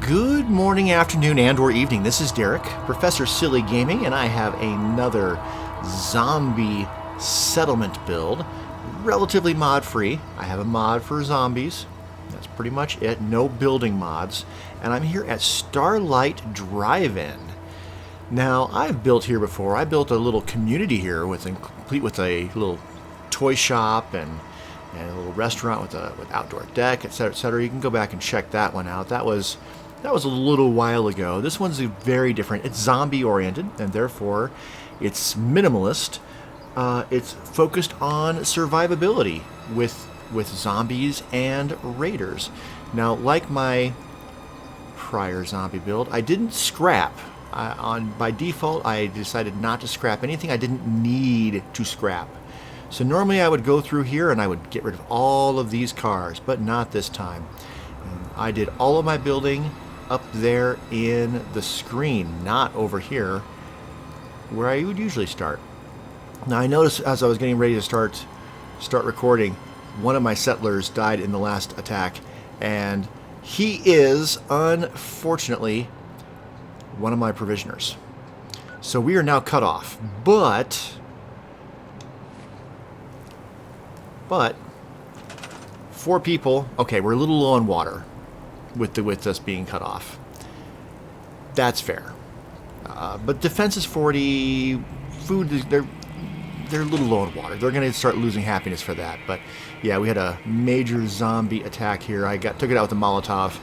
Good morning, afternoon, and or evening. This is Derek, Professor Silly Gaming, and I have another zombie settlement build. Relatively mod-free. I have a mod for zombies. That's pretty much it. No building mods. And I'm here at Starlight Drive-In. Now, I've built here before. I built a little community here complete with a little toy shop and a little restaurant with outdoor deck, etc., etc. You can go back and check that one out. That was a little while ago. This one's very different. It's zombie oriented, and therefore it's minimalist. It's focused on survivability with zombies and raiders. Now, like my prior zombie build, I didn't scrap. By default, I decided not to scrap anything I didn't need to scrap. So normally I would go through here and I would get rid of all of these cars, but not this time. I did all of my building up there in the screen, not over here where I would usually start. Now I noticed as I was getting ready to start recording, one of my settlers died in the last attack, and he is unfortunately one of my provisioners. So we are now cut off, but 4 people. Okay, we're a little low on water with us being cut off. That's fair. But defense is 40. Food is they're a little low on water. They're going to start losing happiness for that. But yeah, we had a major zombie attack here. I took it out with a Molotov,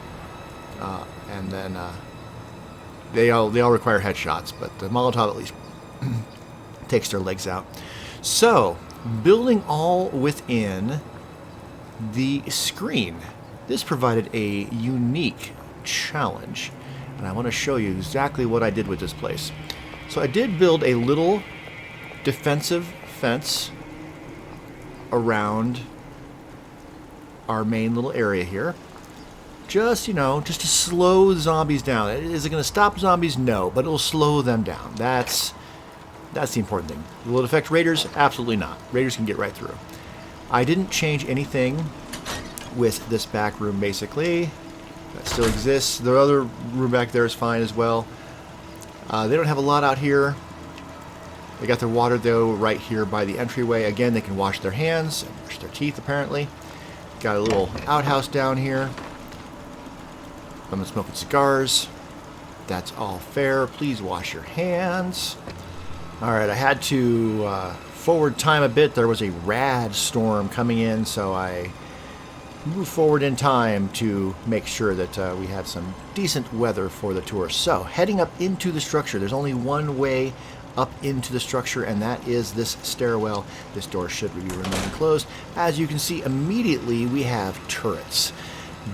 and then they all require headshots, but the Molotov at least takes their legs out. So, building all within the screen. This provided a unique challenge, and I want to show you exactly what I did with this place. So I did build a little defensive fence around our main little area here. Just, just to slow zombies down. Is it going to stop zombies? No, but it'll slow them down. That's the important thing. Will it affect raiders? Absolutely not. Raiders can get right through. I didn't change anything with this back room, basically. That still exists. The other room back there is fine as well. They don't have a lot out here. They got their water, though, right here by the entryway. Again, they can wash their hands and brush their teeth, apparently. Got a little outhouse down here. I'm smoking cigars. That's all fair. Please wash your hands. Alright, I had to forward time a bit. There was a rad storm coming in, so I moved forward in time to make sure that we had some decent weather for the tour. So, heading up into the structure. There's only one way up into the structure, and that is this stairwell. This door should remain closed. As you can see, immediately we have turrets.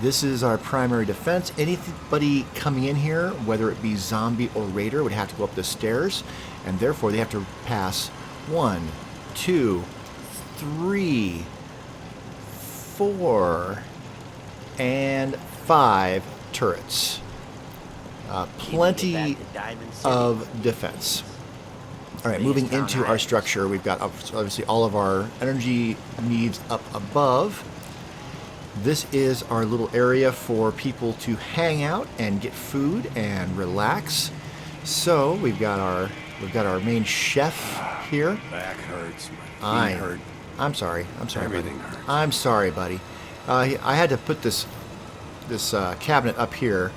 This is our primary defense. Anybody coming in here, whether it be zombie or raider, would have to go up the stairs, and therefore they have to pass 1, 2, 3, 4, and 5 turrets. Plenty of defense. Alright, moving into our structure, we've got obviously all of our energy needs up above. This is our little area for people to hang out and get food and relax. So we've got our main chef here. Back hurts. My feet hurt. I'm sorry. Everything buddy. hurts. I'm sorry, buddy. I had to put this cabinet up here.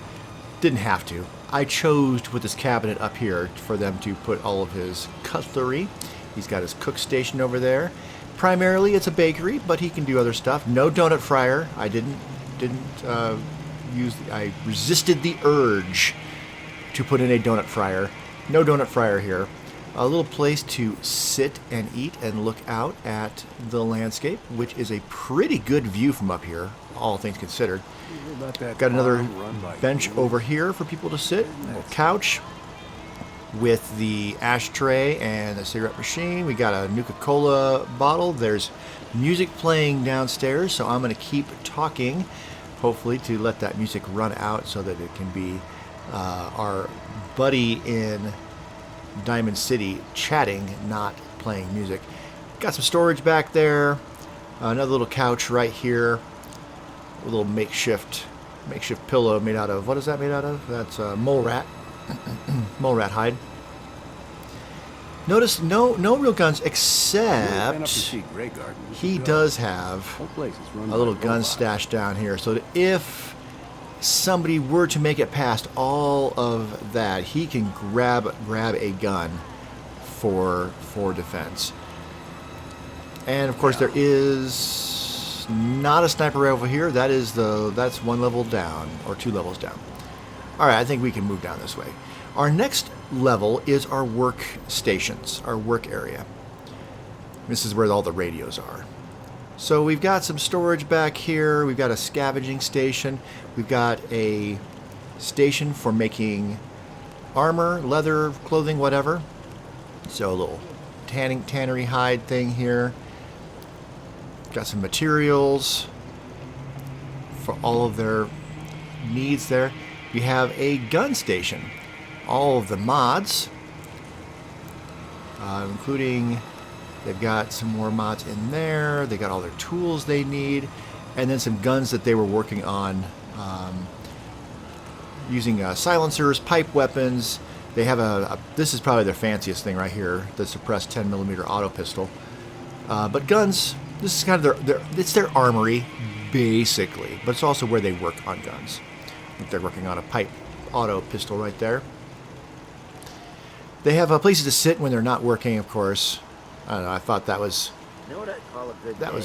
Didn't have to. I chose to put this cabinet up here for them to put all of his cutlery. He's got his cook station over there. Primarily, it's a bakery, but he can do other stuff. No donut fryer. I didn't use. I resisted the urge to put in a donut fryer. No donut fryer here. A little place to sit and eat and look out at the landscape, which is a pretty good view from up here, all things considered. Got another bench over here for people to sit. A little couch with the ashtray and the cigarette machine. We got a Nuka-Cola bottle. There's music playing downstairs, so I'm going to keep talking, hopefully to let that music run out so that it can be our buddy in Diamond City chatting, not playing music. Got some storage back there. Another little couch right here. A little makeshift Makeshift pillow made out of, what is that made out of? That's mole rat. Mole rat hide. Notice no real guns except he does have a little gun stash down here. So that if somebody were to make it past all of that, he can grab a gun for defense. And of course there is not a sniper rifle here. That's one level down or 2 levels down. All right, I think we can move down this way. Our next level is our work stations, our work area. This is where all the radios are. So we've got some storage back here. We've got a scavenging station. We've got a station for making armor, leather, clothing, whatever. So a little tannery hide thing here. Got some materials for all of their needs there. We have a gun station. All of the mods, including, they've got some more mods in there. They got all their tools they need, and then some guns that they were working on using silencers, pipe weapons. They have this is probably their fanciest thing right here, the suppressed 10mm auto pistol. But guns, this is kind of it's their armory, basically, but it's also where they work on guns. They're working on a pipe auto pistol right there. They have places to sit when they're not working, of course. I don't know, I thought that was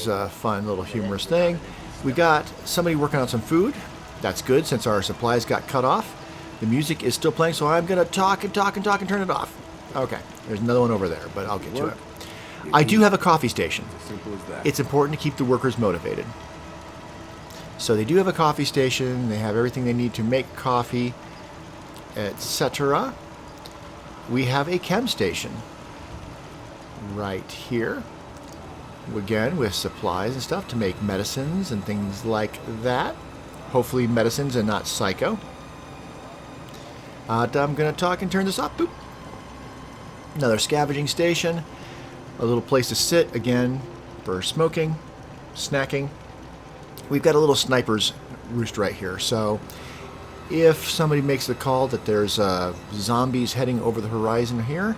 a fun little humorous thing. We got somebody working on some food. That's good since our supplies got cut off. The music is still playing, so I'm going to talk and turn it off. Okay, there's another one over there, but I'll get to it. I do have a coffee station. It's important to keep the workers motivated. So they do have a coffee station. They have everything they need to make coffee, etc. We have a chem station right here. Again, with supplies and stuff to make medicines and things like that. Hopefully medicines and not psycho. I'm going to talk and turn this off. Boop. Another scavenging station. A little place to sit, again, for smoking, snacking. We've got a little sniper's roost right here. So if somebody makes the call that there's zombies heading over the horizon here,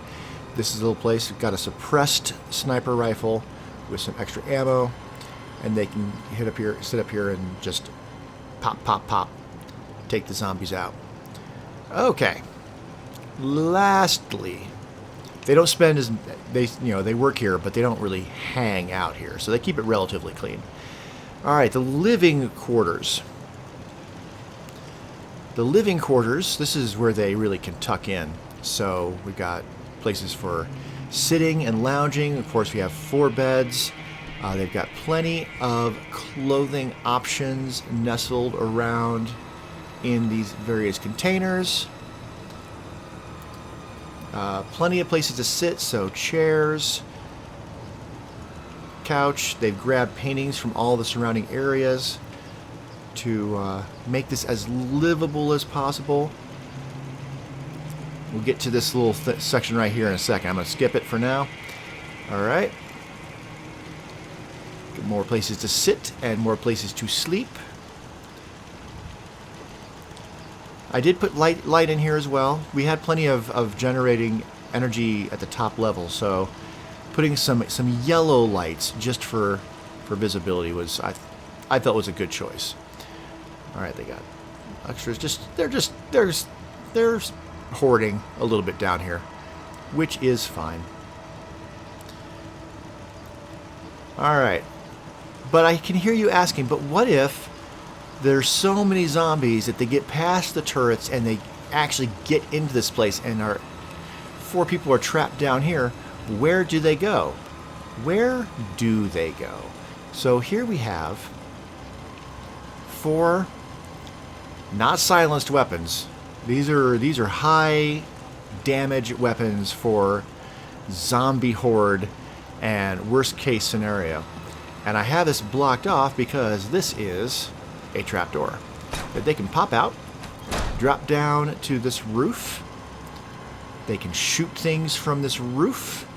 this is a little place. We've got a suppressed sniper rifle with some extra ammo, and they can sit up here and just pop, take the zombies out. Okay. Lastly, they don't spend as they work here, but they don't really hang out here, so they keep it relatively clean. All right, the living quarters. The living quarters, this is where they really can tuck in. So we've got places for sitting and lounging. Of course, we have 4 beds. They've got plenty of clothing options nestled around in these various containers. Plenty of places to sit, so chairs, couch. They've grabbed paintings from all the surrounding areas to make this as livable as possible. We'll get to this little section right here in a second. I'm going to skip it for now. Alright. More places to sit and more places to sleep. I did put light in here as well. We had plenty of generating energy at the top level, so putting some yellow lights just for visibility was I felt was a good choice. All right, they got extras. They're hoarding a little bit down here, which is fine. All right, but I can hear you asking, but what if there's so many zombies that they get past the turrets and they actually get into this place and 4 people are trapped down here? Where do they go? Where do they go? So here we have 4 not silenced weapons. These are high damage weapons for zombie horde and worst case scenario. And I have this blocked off because this is a trapdoor that they can pop out, drop down to this roof. They can shoot things from this roof,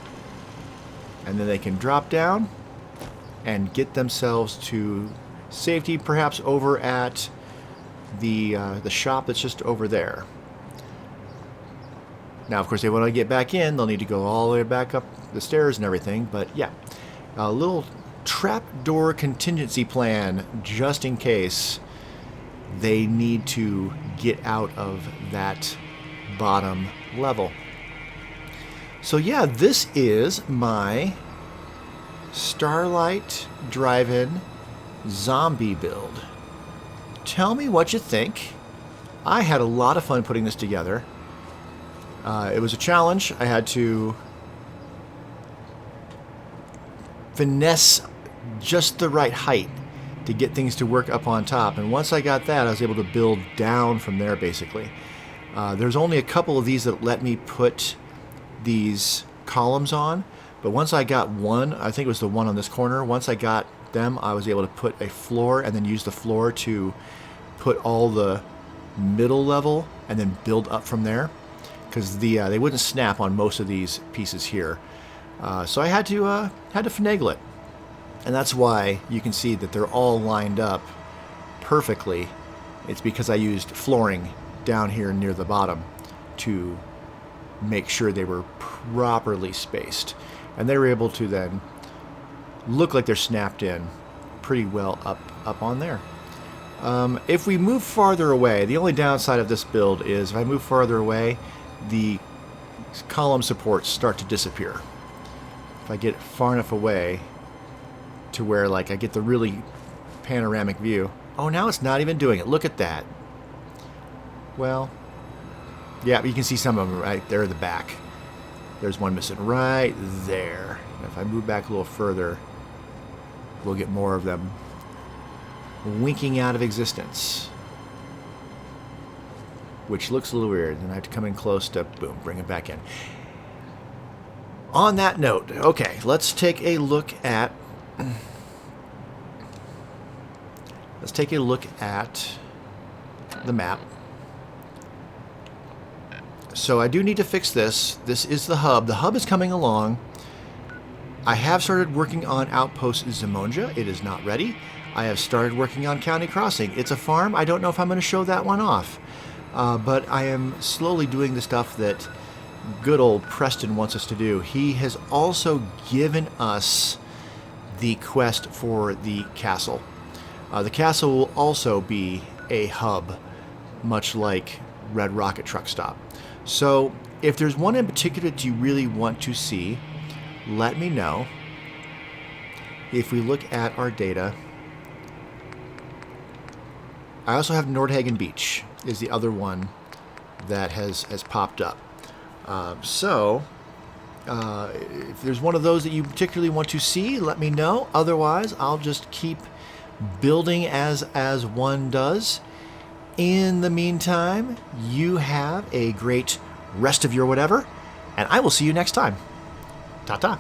and then they can drop down and get themselves to safety, perhaps over at the shop that's just over there. Now, of course, they want to get back in. They'll need to go all the way back up the stairs and everything. But yeah, a little trapdoor contingency plan just in case they need to get out of that bottom level. So yeah, this is my Starlight drive-in zombie build. Tell me what you think. I had a lot of fun putting this together. It was a challenge. I had to finesse just the right height to get things to work up on top. And once I got that, I was able to build down from there, basically. There's only a couple of these that let me put these columns on. But once I got one, I think it was the one on this corner, once I got them, I was able to put a floor and then use the floor to put all the middle level and then build up from there. Because they wouldn't snap on most of these pieces here. So I had to finagle it. And that's why you can see that they're all lined up perfectly. It's because I used flooring down here near the bottom to make sure they were properly spaced. And they were able to then look like they're snapped in pretty well up on there. If we move farther away, the only downside of this build is if I move farther away, the column supports start to disappear. If I get far enough away to where like I get the really panoramic view. Oh, now it's not even doing it. Look at that. Well, yeah, you can see some of them right there at the back. There's one missing right there. If I move back a little further, we'll get more of them winking out of existence. Which looks a little weird, and I have to come in close to, boom, bring it back in. On that note, okay, let's take a look at the map. So I do need to fix this. This is the hub. The hub is coming along. I have started working on Outpost Zimonja. It is not ready. I have started working on County Crossing. It's a farm. I don't know if I'm going to show that one off. But I am slowly doing the stuff that good old Preston wants us to do. He has also given us the quest for the castle. The castle will also be a hub, much like Red Rocket Truck Stop. So if there's one in particular that you really want to see, let me know. If we look at our data, I also have Nordhagen Beach is the other one that has popped up. If there's one of those that you particularly want to see, let me know. Otherwise, I'll just keep building as one does. In the meantime, you have a great rest of your whatever, and I will see you next time. Ta-ta.